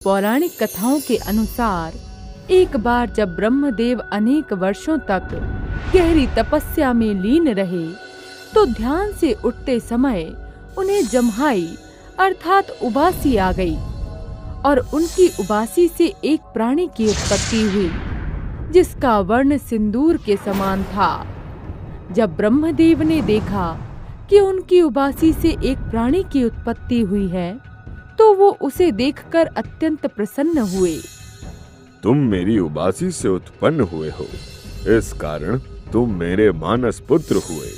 पौराणिक कथाओं के अनुसार एक बार जब ब्रह्मदेव अनेक वर्षों तक गहरी तपस्या में लीन रहे, तो ध्यान से उठते समय उन्हें जम्हाई अर्थात उबासी आ गई और उनकी उबासी से एक प्राणी की उत्पत्ति हुई, जिसका वर्ण सिंदूर के समान था। जब ब्रह्मदेव ने देखा कि उनकी उबासी से एक प्राणी की उत्पत्ति हुई है, तो वो उसे देखकर अत्यंत प्रसन्न हुए। तुम मेरी उबासी से उत्पन्न हुए हो, इस कारण तुम मेरे मानस पुत्र हुए,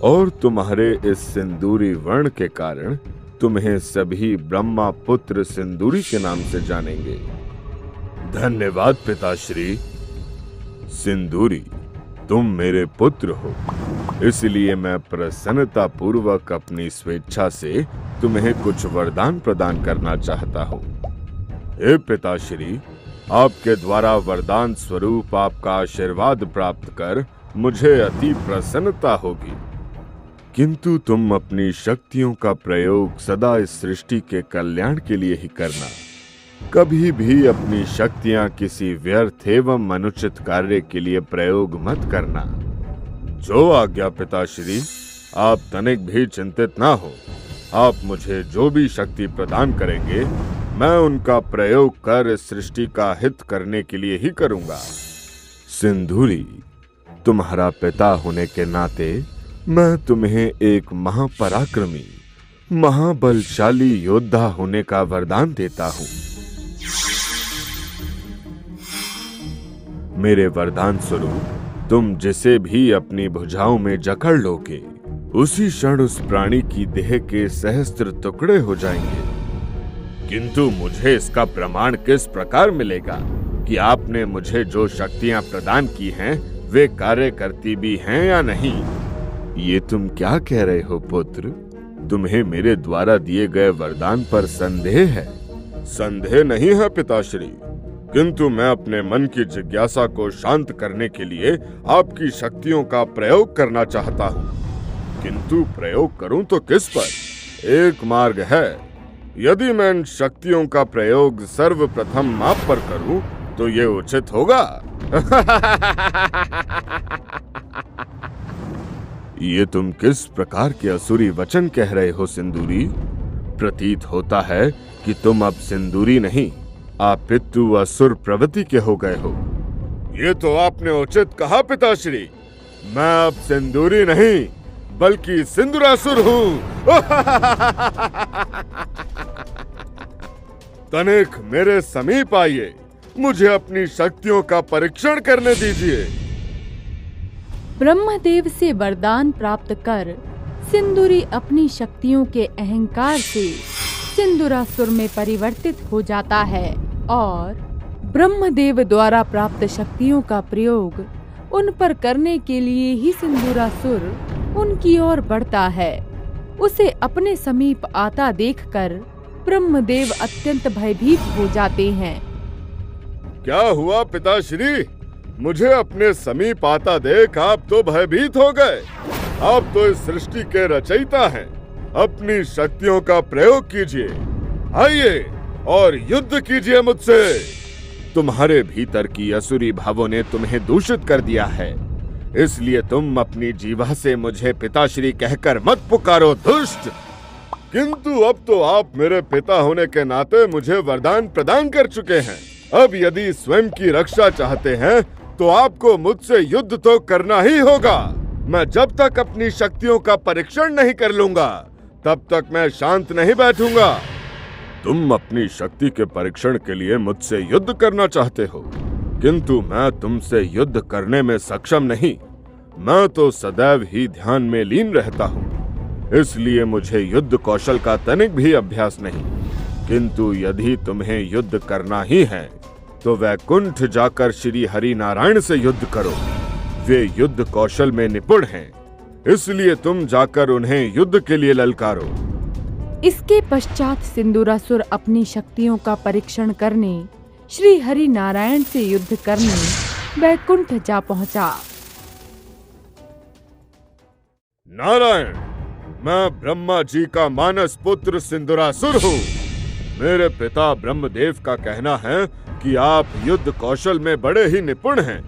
और तुम्हारे इस सिंदूरी वर्ण के कारण तुम्हें सभी ब्रह्मा पुत्र सिंदूरी के नाम से जानेंगे। धन्यवाद पिताश्री। सिंदूरी, तुम मेरे पुत्र हो, इसलिए मैं प्रसन्नता पूर्वक अपनी स्वेच्छा से तुम्हें कुछ वरदान प्रदान करना चाहता हूँ। हे पिताश्री, आपके द्वारा वरदान स्वरूप आपका आशीर्वाद प्राप्त कर मुझे अति प्रसन्नता होगी, किंतु तुम अपनी शक्तियों का प्रयोग सदा इस सृष्टि के कल्याण के लिए ही करना। कभी भी अपनी शक्तियां किसी व्यर्थ एवं अनुचित कार्य के लिए प्रयोग मत करना। जो आज्ञा पिताश्री, आप तनिक भी चिंतित ना हो। आप मुझे जो भी शक्ति प्रदान करेंगे, मैं उनका प्रयोग कर इस सृष्टि का हित करने के लिए ही करूंगा। सिंदूरी, तुम्हारा पिता होने के नाते मैं तुम्हें एक महापराक्रमी, महाबलशाली योद्धा होने का वरदान देता हूँ। मेरे वरदान स्वरूप तुम जिसे भी अपनी भुजाओं में जकड़ लोगे, उसी क्षण उस प्राणी की देह के सहस्त्र टुकड़े हो जाएंगे। किंतु मुझे इसका प्रमाण किस प्रकार मिलेगा कि आपने मुझे जो शक्तियां प्रदान की हैं, वे कार्य करती भी हैं या नहीं? ये तुम क्या कह रहे हो पुत्र? तुम्हें मेरे द्वारा दिए गए वरदान पर संदेह है? संदेह नहीं है पिताश्री, किंतु मैं अपने मन की जिज्ञासा को शांत करने के लिए आपकी शक्तियों का प्रयोग करना चाहता हूँ। किंतु प्रयोग करूं तो किस पर? एक मार्ग है। यदि मैं इन शक्तियों का प्रयोग सर्वप्रथम आप पर करूं, तो ये उचित होगा। ये तुम किस प्रकार के असुरी वचन कह रहे हो सिंदूरी? प्रतीत होता है कि तुम अब सिंदूरी नहीं, अपितु असुर प्रवृत्ति के हो गए हो। ये तो आपने उचित कहा पिताश्री। मैं अब सिंदूरी नहीं, बल्कि सिंदूरासुर हूँ। तनिक मेरे समीप आइए, मुझे अपनी शक्तियों का परीक्षण करने दीजिए। ब्रह्मदेव से वरदान प्राप्त कर सिंदूरी अपनी शक्तियों के अहंकार से सिंदूरासुर में परिवर्तित हो जाता है और ब्रह्मदेव द्वारा प्राप्त शक्तियों का प्रयोग उन पर करने के लिए ही सिंदूरासुर उनकी ओर बढ़ता है। उसे अपने समीप आता देखकर ब्रह्मदेव अत्यंत भयभीत हो जाते हैं। क्या हुआ पिताश्री? मुझे अपने समीप आता देख आप तो भयभीत हो गए। आप तो इस सृष्टि के रचयिता हैं। अपनी शक्तियों का प्रयोग कीजिए, आइए और युद्ध कीजिए मुझसे। तुम्हारे भीतर की असुरी भावों ने तुम्हें दूषित कर दिया है, इसलिए तुम अपनी जीवा से मुझे पिताश्री कहकर मत पुकारो दुष्ट। किंतु अब तो आप मेरे पिता होने के नाते मुझे वरदान प्रदान कर चुके हैं। अब यदि स्वयं की रक्षा चाहते हैं, तो आपको मुझसे युद्ध तो करना ही होगा। मैं जब तक अपनी शक्तियों का परीक्षण नहीं कर लूंगा, तब तक मैं शांत नहीं बैठूंगा। तुम अपनी शक्ति के परीक्षण के लिए मुझसे युद्ध करना चाहते हो, किंतु मैं तुमसे युद्ध करने में सक्षम नहीं। मैं तो सदैव ही ध्यान में लीन रहता हूँ, इसलिए मुझे युद्ध कौशल का तनिक भी अभ्यास नहीं। किंतु यदि तुम्हें युद्ध करना ही है, तो वैकुंठ जाकर श्री हरि नारायण से युद्ध करो। वे युद्ध कौशल में निपुण हैं, इसलिए तुम जाकर उन्हें युद्ध के लिए ललकारो। इसके पश्चात सिंदूरासुर अपनी शक्तियों का परीक्षण करने श्री हरि नारायण से युद्ध करने वैकुंठ जा पहुंचा। नारायण, मैं ब्रह्मा जी का मानस पुत्र सिंदूरासुर हूँ। मेरे पिता ब्रह्मदेव का कहना है कि आप युद्ध कौशल में बड़े ही निपुण हैं,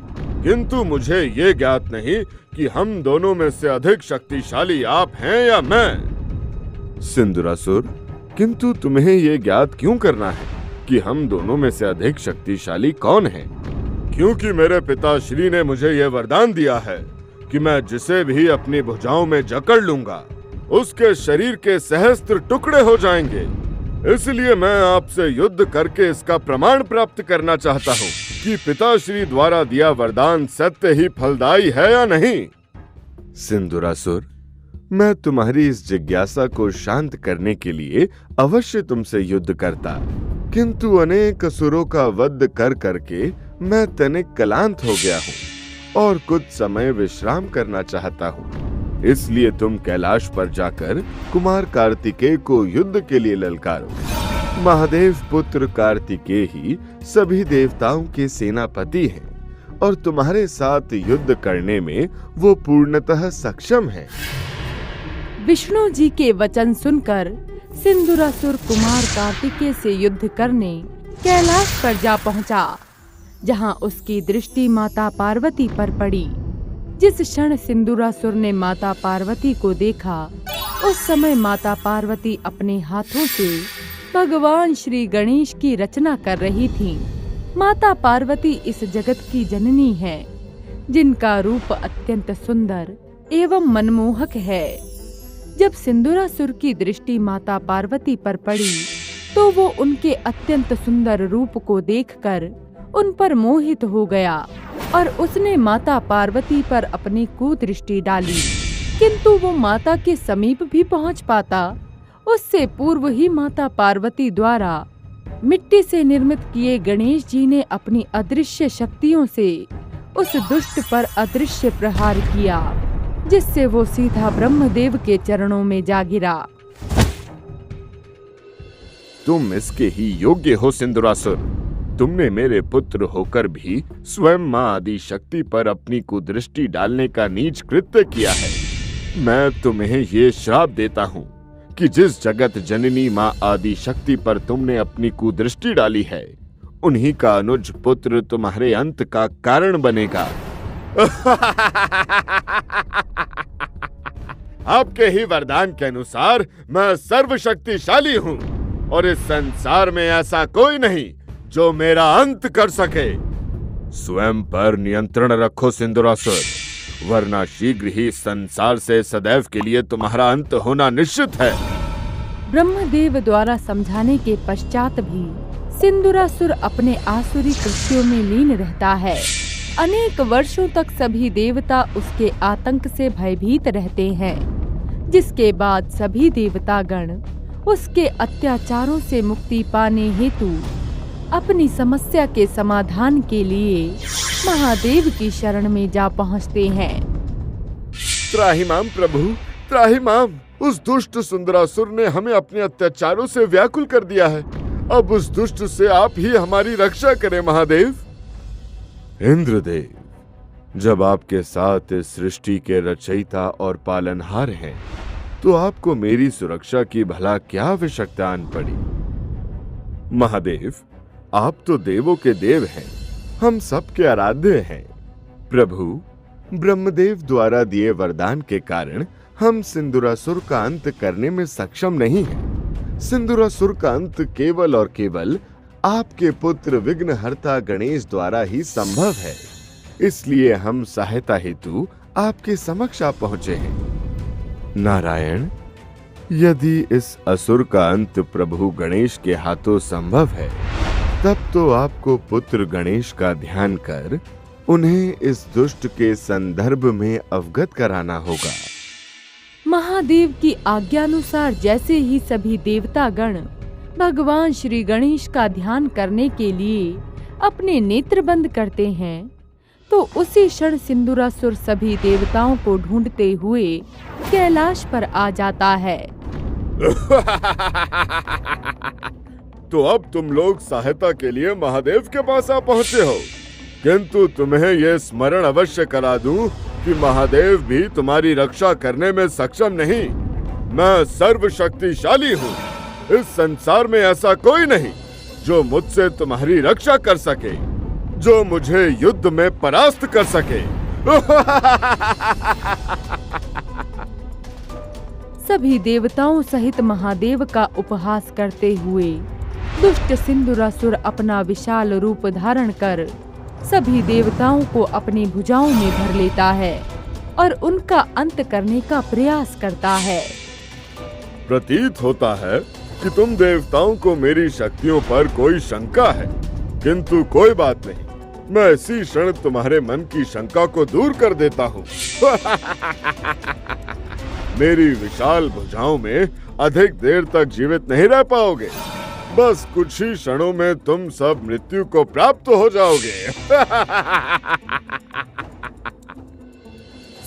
किंतु मुझे ये ज्ञात नहीं कि हम दोनों में से अधिक शक्तिशाली आप हैं या मैं। सिंदूरासुर, किंतु तुम्हें ये ज्ञात क्यों करना है कि हम दोनों में से अधिक शक्तिशाली कौन है? क्योंकि मेरे पिताश्री ने मुझे यह वरदान दिया है कि मैं जिसे भी अपनी भुजाओं में जकड़ लूंगा उसके शरीर के सहस्त्र टुकड़े हो जाएंगे। इसलिए मैं आपसे युद्ध करके इसका प्रमाण प्राप्त करना चाहता हूँ कि पिताश्री द्वारा दिया वरदान सत्य ही फलदायी है या नहीं। सिंदूरासुर, मैं तुम्हारी इस जिज्ञासा को शांत करने के लिए अवश्य तुमसे युद्ध करता, किंतु अनेक असुरों का वध कर करके मैं तनिक क्लांत हो गया हूँ और कुछ समय विश्राम करना चाहता हूँ। इसलिए तुम कैलाश पर जाकर कुमार कार्तिकेय को युद्ध के लिए ललकारो। महादेव पुत्र कार्तिकेय ही सभी देवताओं के सेनापति हैं और तुम्हारे साथ युद्ध करने में वो पूर्णतः सक्षम हैं। विष्णु जी के वचन सुनकर सिंदूरासुर कुमार कार्तिकेय से युद्ध करने कैलाश पर जा पहुंचा, जहां उसकी दृष्टि माता पार्वती पर पड़ी। जिस क्षण सिंदूरासुर ने माता पार्वती को देखा, उस समय माता पार्वती अपने हाथों से भगवान श्री गणेश की रचना कर रही थीं। माता पार्वती इस जगत की जननी है, जिनका रूप अत्यंत सुंदर एवं मनमोहक है। जब सिंदूरासुर की दृष्टि माता पार्वती पर पड़ी, तो वो उनके अत्यंत सुंदर रूप को देखकर उन पर मोहित हो गया और उसने माता पार्वती पर अपनी कुदृष्टि डाली। किंतु वो माता के समीप भी पहुंच पाता, उससे पूर्व ही माता पार्वती द्वारा मिट्टी से निर्मित किए गणेश जी ने अपनी अदृश्य शक्तियों से उस दुष्ट पर अदृश्य प्रहार किया, जिससे वो सीधा ब्रह्मदेव के चरणों में जा गिरा। तुम इसके ही योग्य हो सिंदूरासुर। तुमने मेरे पुत्र होकर भी स्वयं माँ आदि शक्ति पर अपनी कुदृष्टि डालने का नीच कृत्य किया है। मैं तुम्हें ये श्राप देता हूँ कि जिस जगत जननी माँ आदि शक्ति पर तुमने अपनी कुदृष्टि डाली है, उन्हीं का अनुज पुत्र तुम्हारे अंत का कारण बनेगा। आपके ही वरदान के अनुसार मैं सर्वशक्तिशाली हूँ और इस संसार में ऐसा कोई नहीं जो मेरा अंत कर सके। स्वयं पर नियंत्रण रखो सिंदूरासुर, वरना शीघ्र ही संसार से सदैव के लिए तुम्हारा अंत होना निश्चित है। ब्रह्मदेव द्वारा समझाने के पश्चात भी सिंदूरासुर अपने आसुरी कृत्यों में लीन रहता है। अनेक वर्षों तक सभी देवता उसके आतंक से भयभीत रहते हैं, जिसके बाद सभी देवतागण उसके अत्याचारों से मुक्ति पाने हेतु अपनी समस्या के समाधान के लिए महादेव की शरण में जा पहुंचते हैं। त्राहिमाम प्रभु, त्राहिमाम। उस दुष्ट सुंदरासुर ने हमें अपने अत्याचारों से व्याकुल कर दिया है। अब उस दुष्ट से आप ही हमारी रक्षा करें महादेव। इंद्रदेव, जब आपके साथ इस सृष्टि के रचयिता और पालनहार हैं, तो आपको मेरी सुरक्षा की भला क्या आवश्यकता आन पड़ी? महादेव, आप तो देवों के देव हैं, हम सबके आराध्य हैं। प्रभु, ब्रह्मदेव द्वारा दिए वरदान के कारण हम सिंदूरासुर का अंत करने में सक्षम नहीं हैं। सिंदूरासुर का अंत केवल और केवल आपके पुत्र विघ्नहर्ता गणेश द्वारा ही संभव है। इसलिए हम सहायता हेतु आपके समक्ष आ पहुंचे हैं। नारायण, यदि इस असुर का अंत प्रभु गणेश के हाथों संभव है, तब तो आपको पुत्र गणेश का ध्यान कर उन्हें इस दुष्ट के संदर्भ में अवगत कराना होगा। महादेव की आज्ञानुसार जैसे ही सभी देवतागण भगवान श्री गणेश का ध्यान करने के लिए अपने नेत्र बंद करते हैं, तो उसी क्षण सिंदूरासुर सभी देवताओं को ढूंढते हुए कैलाश पर आ जाता है। तो अब तुम लोग सहायता के लिए महादेव के पास आ पहुँचे हो, किंतु तुम्हें यह स्मरण अवश्य करा दूं कि महादेव भी तुम्हारी रक्षा करने में सक्षम नहीं। मैं सर्वशक्तिशाली हूँ इस संसार में ऐसा कोई नहीं जो मुझसे तुम्हारी रक्षा कर सके, जो मुझे युद्ध में परास्त कर सके। सभी देवताओं सहित महादेव का उपहास करते हुए दुष्ट सिंदूरासुर अपना विशाल रूप धारण कर सभी देवताओं को अपनी भुजाओं में भर लेता है और उनका अंत करने का प्रयास करता है। प्रतीत होता है कि तुम देवताओं को मेरी शक्तियों पर कोई शंका है, किंतु कोई बात नहीं, मैं इसी क्षण तुम्हारे मन की शंका को दूर कर देता हूँ। मेरी विशाल भुजाओं में अधिक देर तक जीवित नहीं रह पाओगे, बस कुछ ही क्षणों में तुम सब मृत्यु को प्राप्त हो जाओगे।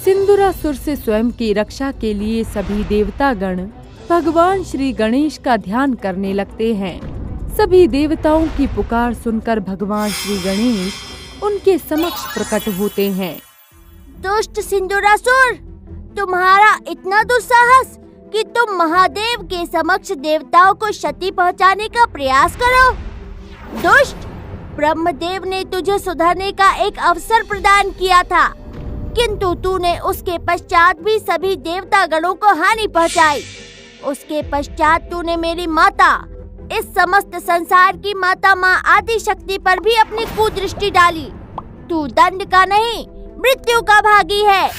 सिंदूरासुर से स्वयं की रक्षा के लिए सभी देवतागण भगवान श्री गणेश का ध्यान करने लगते हैं। सभी देवताओं की पुकार सुनकर भगवान श्री गणेश उनके समक्ष प्रकट होते हैं। दुष्ट सिंदूरासुर, तुम्हारा इतना दुस्साहस कि तुम महादेव के समक्ष देवताओं को क्षति पहुंचाने का प्रयास करो। दुष्ट, ब्रह्मदेव ने तुझे सुधरने का एक अवसर प्रदान किया था, किंतु तूने उसके पश्चात भी सभी देवता गणों को हानि पहुंचाई। उसके पश्चात तूने मेरी माता, इस समस्त संसार की माता माँ आदि शक्ति पर भी अपनी कुदृष्टि डाली। तू दंड का नहीं, मृत्यु का भागी है,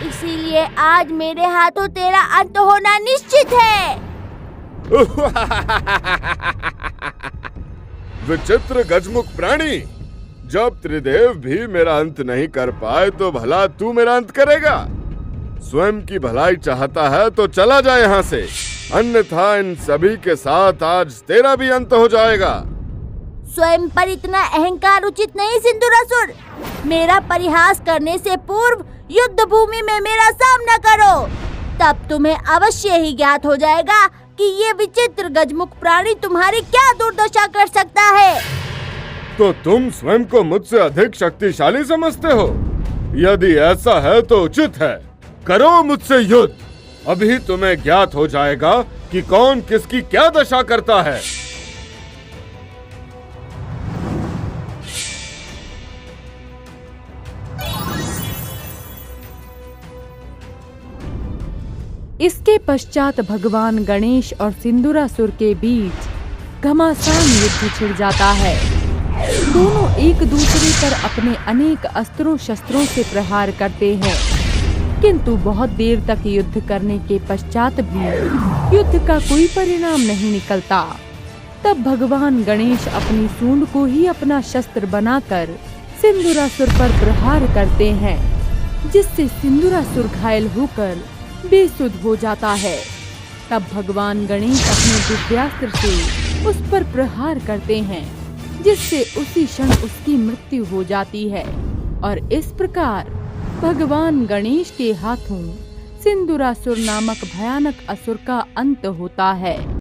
इसीलिए आज मेरे हाथों तेरा अंत होना निश्चित है। विचित्र गजमुख प्राणी, जब त्रिदेव भी मेरा अंत नहीं कर पाए तो भला तू मेरा अंत करेगा? स्वयं की भलाई चाहता है तो चला जा यहाँ से, अन्यथा इन सभी के साथ आज तेरा भी अंत हो जाएगा। स्वयं पर इतना अहंकार उचित नहीं सिंदूरासुर। मेरा परिहास करने से पूर्व युद्ध भूमि में मेरा सामना करो, तब तुम्हें अवश्य ही ज्ञात हो जाएगा कि ये विचित्र गजमुख प्राणी तुम्हारी क्या दुर्दशा कर सकता है। तो तुम स्वयं को मुझसे अधिक शक्तिशाली समझते हो? यदि ऐसा है तो उचित है, करो मुझसे युद्ध। अभी तुम्हें ज्ञात हो जाएगा कि कौन किसकी क्या दशा करता है। इसके पश्चात भगवान गणेश और सिंदूरासुर के बीच घमासान युद्ध छिड़ जाता है। दोनों एक दूसरे पर अपने अनेक अस्त्रों शस्त्रों से प्रहार करते हैं, किंतु बहुत देर तक युद्ध करने के पश्चात भी युद्ध का कोई परिणाम नहीं निकलता। तब भगवान गणेश अपनी सूंड को ही अपना शस्त्र बनाकर सिंदूरासुर पर प्रहार करते हैं, जिससे सिंदूरासुर घायल होकर बेसुध हो जाता है। तब भगवान गणेश अपने दिव्यास्त्र से उस पर प्रहार करते हैं, जिससे उसी क्षण उसकी मृत्यु हो जाती है। और इस प्रकार भगवान गणेश के हाथों सिंदूरासुर नामक भयानक असुर का अंत होता है।